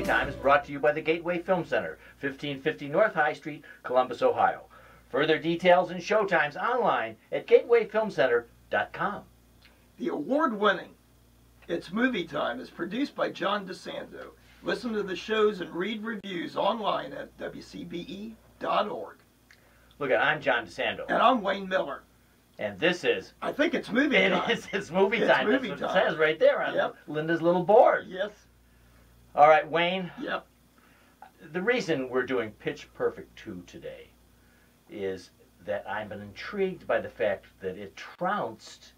Time is brought to you by the Gateway Film Center, 1550 North High Street, Columbus, Ohio. Further details and showtimes online at gatewayfilmcenter.com. The award-winning It's Movie Time is produced by John DeSando. Listen to the shows and read reviews online at WCBE.org. Look, I'm John DeSando. And I'm Wayne Miller. And this is... I think it's movie time. It's movie time. Movie That's what time. it says right there on Linda's little board. Yes. All right, Wayne. Yep. The reason we're doing Pitch Perfect 2 today is that I'm intrigued by the fact that it trounced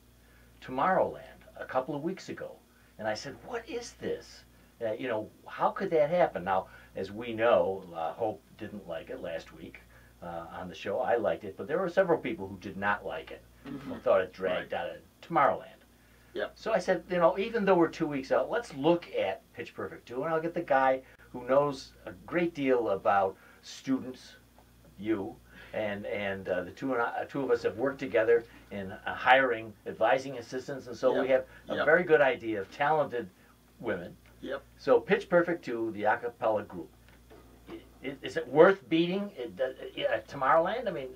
Tomorrowland a couple of weeks ago. And I said, what is this? You know, how could that happen? Now, as we know, Hope didn't like it last week on the show. I liked it, but there were several people who did not like it. Who thought it dragged out of Tomorrowland. Yep. So I said, you know, even though we're 2 weeks out, let's look at Pitch Perfect 2, and I'll get the guy who knows a great deal about students, you, and the two of us have worked together in hiring advising assistants, and so we have a very good idea of talented women. Yep. So Pitch Perfect 2, the a cappella group. Is it worth beating Tomorrowland? I mean,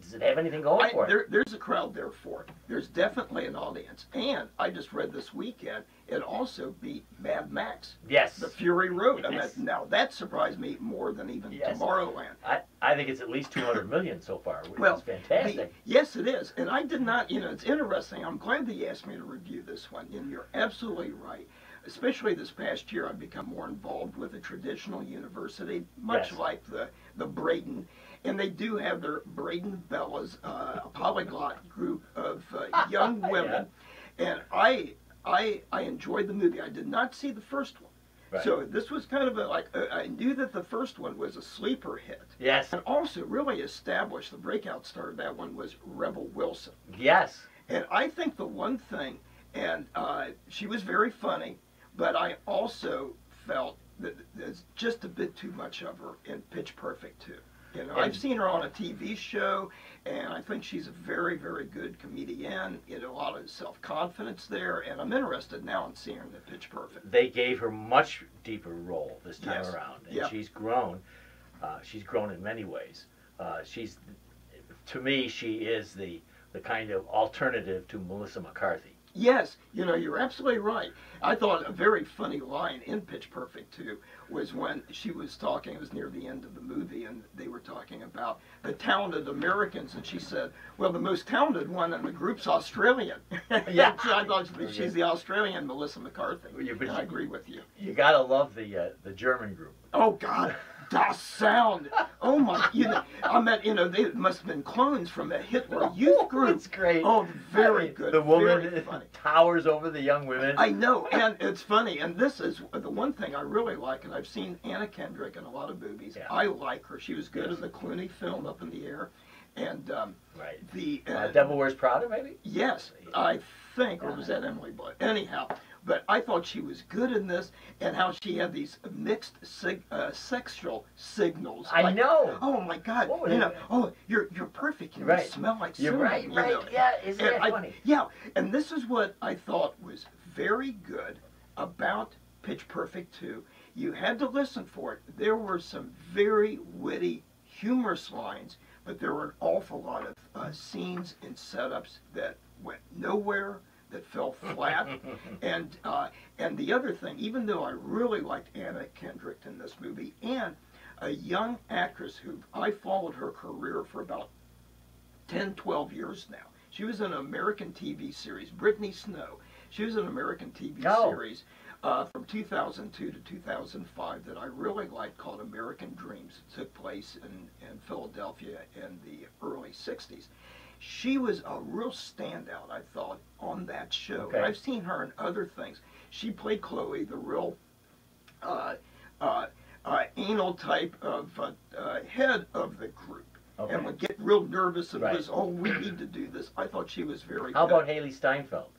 does it have anything going for it? There's a crowd there for it. There's definitely an audience. And I just read this weekend, it also beat Mad Max. Yes. The Fury Road. Yes. And now that surprised me more than even Tomorrowland. I think it's at least 200 million so far, which is fantastic. Yes, it is. And I did not, you know, it's interesting. I'm glad that you asked me to review this one. And you're absolutely right. Especially this past year, I've become more involved with a traditional university, much like the Braden. And they do have their Braden Bellas, a polyglot group of young women. And I enjoyed the movie. I did not see the first one. Right. So this was kind of I knew that the first one was a sleeper hit. Yes. And also really established the breakout star of that one was Rebel Wilson. Yes. And I think the one thing, and she was very funny, but I also felt that there's just a bit too much of her in Pitch Perfect 2. You know, I've seen her on a TV show, and I think she's a very, very good comedian. You know, a lot of self-confidence there, and I'm interested now in seeing her in the Pitch Perfect. They gave her much deeper role this time around, and she's grown. She's grown in many ways. To me, she is the kind of alternative to Melissa McCarthy. Yes, you know, you're absolutely right. I thought a very funny line in Pitch Perfect 2 was when she was talking, it was near the end of the movie, and they were talking about the talented Americans, and she said, well, the most talented one in the group's Australian. Yeah. So I thought she's the Australian Melissa McCarthy. And I agree with you. You gotta love the German group. Oh, God. DeSando. Oh my, you know, I meant, you know, they must have been clones from the Hitler Youth Group. It's great. Oh, very good. The woman towers over the young women. I know, and it's funny, and this is the one thing I really like, and I've seen Anna Kendrick in a lot of movies. Yeah. I like her. She was good in the Clooney film Up in the Air. And the Devil Wears Prada, maybe? Yes, I think, or was that Emily Blunt? Anyhow, but I thought she was good in this, and how she had these mixed sexual signals. I know. Oh my God! You know, oh, you're perfect. You smell like cinnamon. You're right. Right. Know. Yeah. Isn't that funny? Yeah, and this is what I thought was very good about Pitch Perfect 2. You had to listen for it. There were some very witty, humorous lines, but there were an awful lot of scenes and setups that went nowhere, that fell flat. And the other thing, even though I really liked Anna Kendrick in this movie, and a young actress who I followed her career for about 10, 12 years now. She was in an American TV series, Brittany Snow. She was in an American TV series from 2002 to 2005 that I really liked called American Dreams. It took place in Philadelphia in the early 60s. She was a real standout, I thought, on that show. Okay. I've seen her in other things. She played Chloe, the real anal type of head of the group. Okay. And would get real nervous and was, oh, we need to do this. I thought she was very good. How about Haley Steinfeld?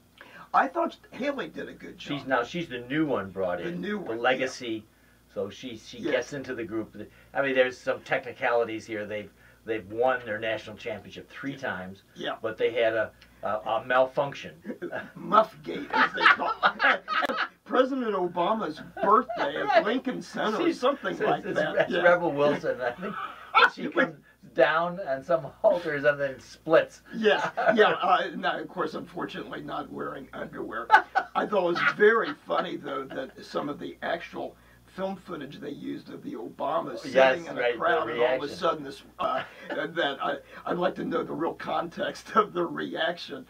I thought Haley did a good job. She's the new one brought in. The new one. The legacy. Yeah. So she gets into the group. I mean, there's some technicalities here. They've won their national championship 3 times. Yeah. But they had a malfunction. Muffgate, as they call it. President Obama's birthday at Lincoln Center or something like that. It's Rebel Wilson, I think. She comes down on some halters and then splits. Yes, yeah. Now, of course, unfortunately, not wearing underwear. I thought it was very funny, though, that some of the actual film footage they used of the Obamas sitting in a crowd, and all of a sudden this, I'd like to know the real context of the reaction.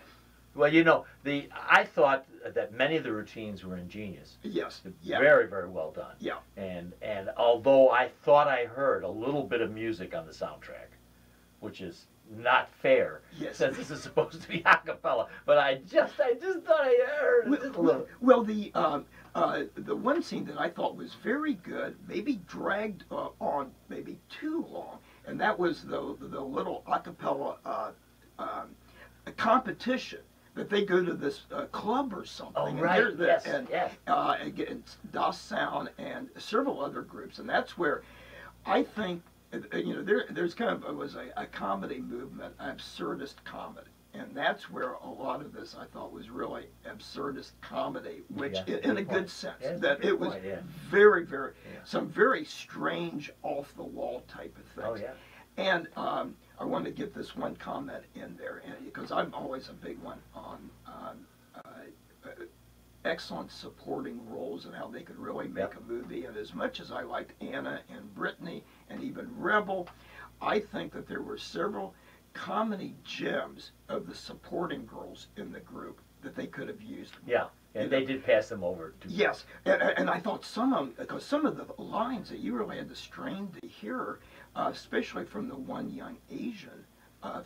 Well, you know, I thought that many of the routines were ingenious. Yes. Yeah. Very, very well done. Yeah. And although I thought I heard a little bit of music on the soundtrack, which is not fair, since this is supposed to be a cappella, but I just thought I heard just a little. Well, the one scene that I thought was very good, maybe dragged on maybe too long, and that was the little a cappella competition. That they go to this club or something. Oh, right. And yes. Against DeSando and several other groups, and that's where I think there's kind of was a comedy movement, absurdist comedy, and that's where a lot of this I thought was really absurdist comedy, which in a good sense, that it was very, very some very strange, off the wall type of things. Oh yeah. And I want to get this one comment in there, because I'm always a big one on excellent supporting roles and how they could really make a movie. And as much as I liked Anna and Brittany and even Rebel, I think that there were several comedy gems of the supporting girls in the group that they could have used. Yeah. And they did pass them over. Yes, and I thought some of the lines that you really had to strain to hear, especially from the one young Asian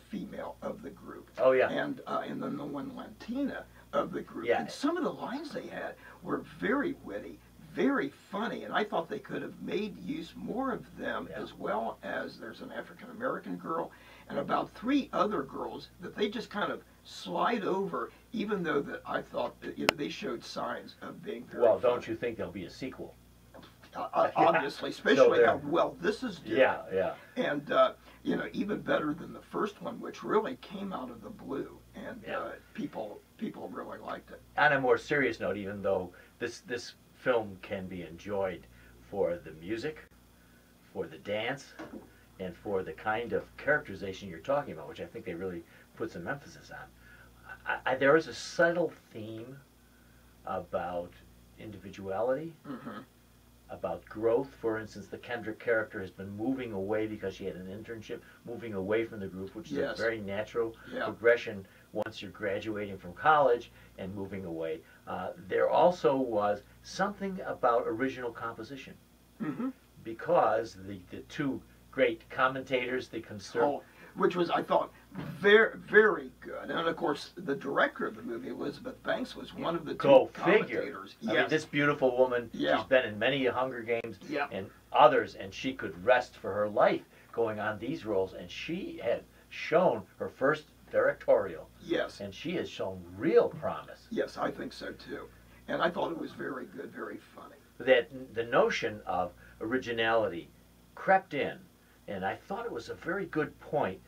female of the group. Oh yeah. And then the one Latina of the group. Yeah. And some of the lines they had were very witty, very funny, and I thought they could have made use more of them, as well as there's an African American girl and about 3 other girls that they just kind of slide over, even though that I thought that they showed signs of being very well. funny. Don't you think there'll be a sequel? Obviously, especially how well this is doing. Yeah. And even better than the first one, which really came out of the blue, and people really liked it. On a more serious note, even though this film can be enjoyed for the music, for the dance, and for the kind of characterization you're talking about, which I think they really put some emphasis on, there is a subtle theme about individuality, about growth. For instance, the Kendrick character has been moving away because she had an internship, moving away from the group, which is a very natural progression once you're graduating from college and moving away. There also was something about original composition, because the 2 great commentators, the conservative, which was, I thought, very, very good. And of course, the director of the movie, Elizabeth Banks, was one of the 2 commentators. I mean, this beautiful woman, she's been in many Hunger Games and others, and she could rest for her life going on these roles. And she had shown her first directorial. Yes. And she has shown real promise. Yes, I think so too. And I thought it was very good, very funny. That the notion of originality crept in, and I thought it was a very good point,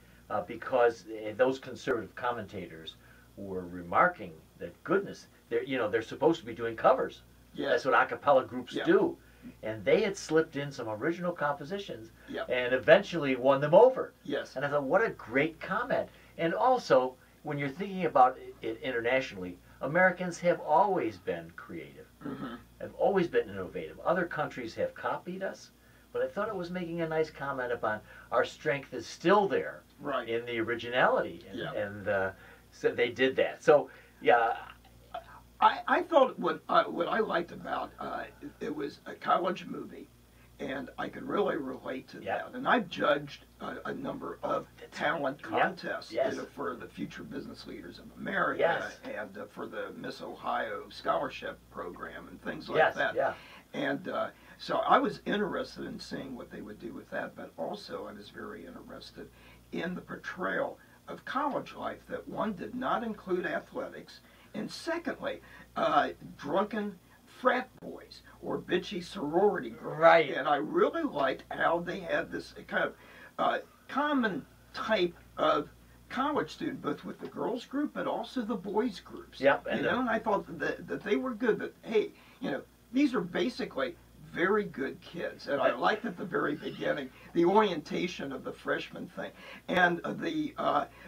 because those conservative commentators were remarking that, goodness, they're supposed to be doing covers. Yes. That's what a cappella groups do. And they had slipped in some original compositions and eventually won them over. Yes. And I thought, what a great comment. And also, when you're thinking about it internationally, Americans have always been creative, have always been innovative. Other countries have copied us, but I thought it was making a nice comment about our strength is still there in the originality. And so they did that. So, I thought what I liked about it was a college movie, and I could really relate to that. And I've judged a number of talent contests for the Future Business Leaders of America and for the Miss Ohio Scholarship Program and things like that. And so I was interested in seeing what they would do with that, but also I was very interested in the portrayal of college life, that one did not include athletics, and secondly, drunken frat boys or bitchy sorority girls. Right. And I really liked how they had this kind of common type of college student, both with the girls group but also the boys groups. Yep. And I thought that they were good. That hey, these are basically very good kids, and I liked at the very beginning the orientation of the freshman thing, and the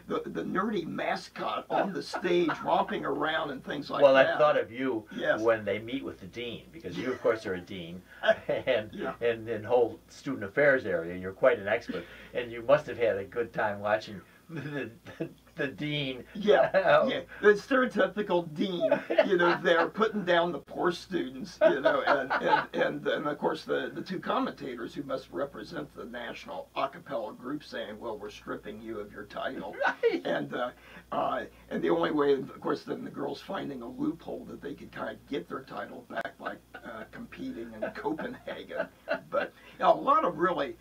nerdy mascot on the stage romping around and things like that. Well, I thought of you Yes. when they meet with the dean, because you, of course, are a dean, and Yeah. and in whole student affairs area, you're quite an expert, and you must have had a good time watching the dean. Yeah, yeah, the stereotypical dean, they're putting down the poor students, and of course the two commentators who must represent the national a cappella group saying, well, we're stripping you of your title. Right. And the only way, of course, then the girls finding a loophole that they could kind of get their title back by competing in Copenhagen. But a lot of really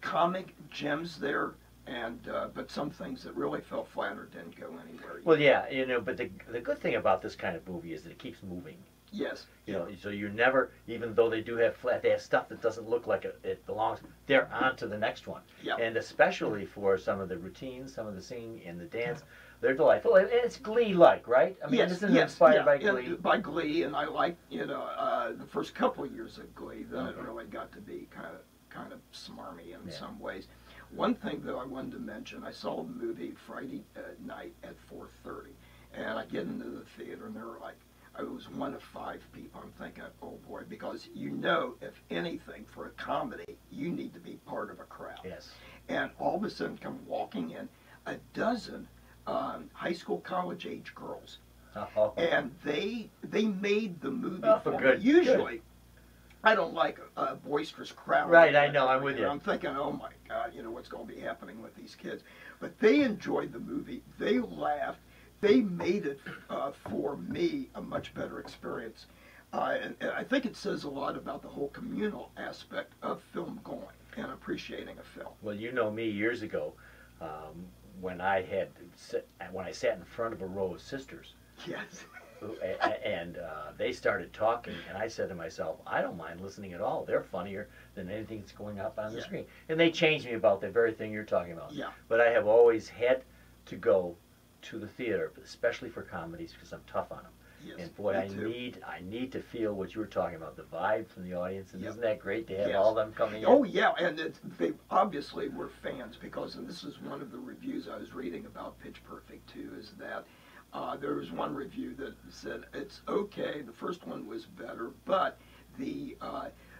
comic gems there, and but some things that really fell flat or didn't go anywhere. Well, yeah, but the good thing about this kind of movie is that it keeps moving. Yes. So you're never, even though they do have they have stuff that doesn't look like it belongs, they're on to the next one. Yeah. And especially for some of the routines, some of the singing and the dance, they're delightful. And it's Glee-like, right? I mean, Yes, isn't it inspired by Glee? By Glee, and I like the first couple of years of Glee. Then it really got to be kind of smarmy in some ways. One thing though I wanted to mention, I saw the movie Friday night at 4:30, and I get into the theater and they're like, I was one of 5 people. I'm thinking, oh boy, because if anything for a comedy, you need to be part of a crowd. Yes. And all of a sudden come walking in a dozen high school, college age girls. Oh. And they made the movie for me. Good. Usually, Good. I don't like a boisterous crowd. Right, I know, I'm with you. I'm thinking, oh my God, what's going to be happening with these kids? But they enjoyed the movie. They laughed. They made it for me a much better experience. And I think it says a lot about the whole communal aspect of film going and appreciating a film. Well, you know me years ago, when I sat in front of a row of sisters. Yes. And they started talking, and I said to myself, I don't mind listening at all. They're funnier than anything that's going up on the screen. And they changed me about the very thing you're talking about. Yeah. But I have always had to go to the theater, especially for comedies, because I'm tough on them. Yes, and boy, I need to feel what you were talking about, the vibe from the audience. And isn't that great to have all of them coming in? Oh yeah, and they obviously were fans, because, and this is one of the reviews I was reading about Pitch Perfect 2, is that there was one review that said it's okay. The first one was better, but the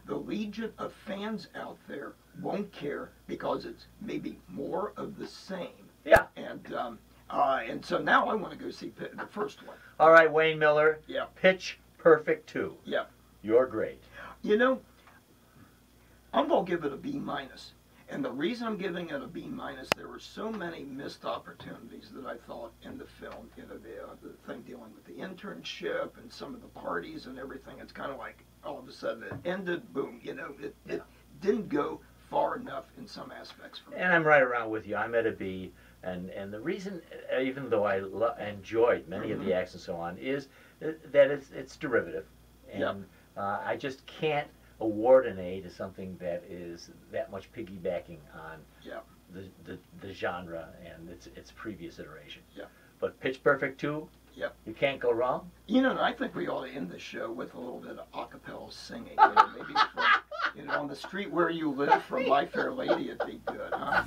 legion of fans out there won't care because it's maybe more of the same. Yeah. And so now I want to go see the first one. All right, Wayne Miller. Yeah. Pitch Perfect 2. Yeah. You're great. I'm going to give it a B minus. And the reason I'm giving it a B minus, there were so many missed opportunities that I thought in the film. The thing dealing with the internship and some of the parties and everything. It's kind of like all of a sudden it ended, boom. It didn't go far enough in some aspects for me. And I'm right around with you. I'm at a B. And the reason, even though I enjoyed many of the acts and so on, is that it's derivative. And I just can't award an A to something that is that much piggybacking on the genre and its previous iteration. Yeah. But Pitch Perfect 2, you can't go wrong. I think we ought to end the show with a little bit of a cappella singing. Maybe from, on the street where you live from My Fair Lady, it'd be good, huh?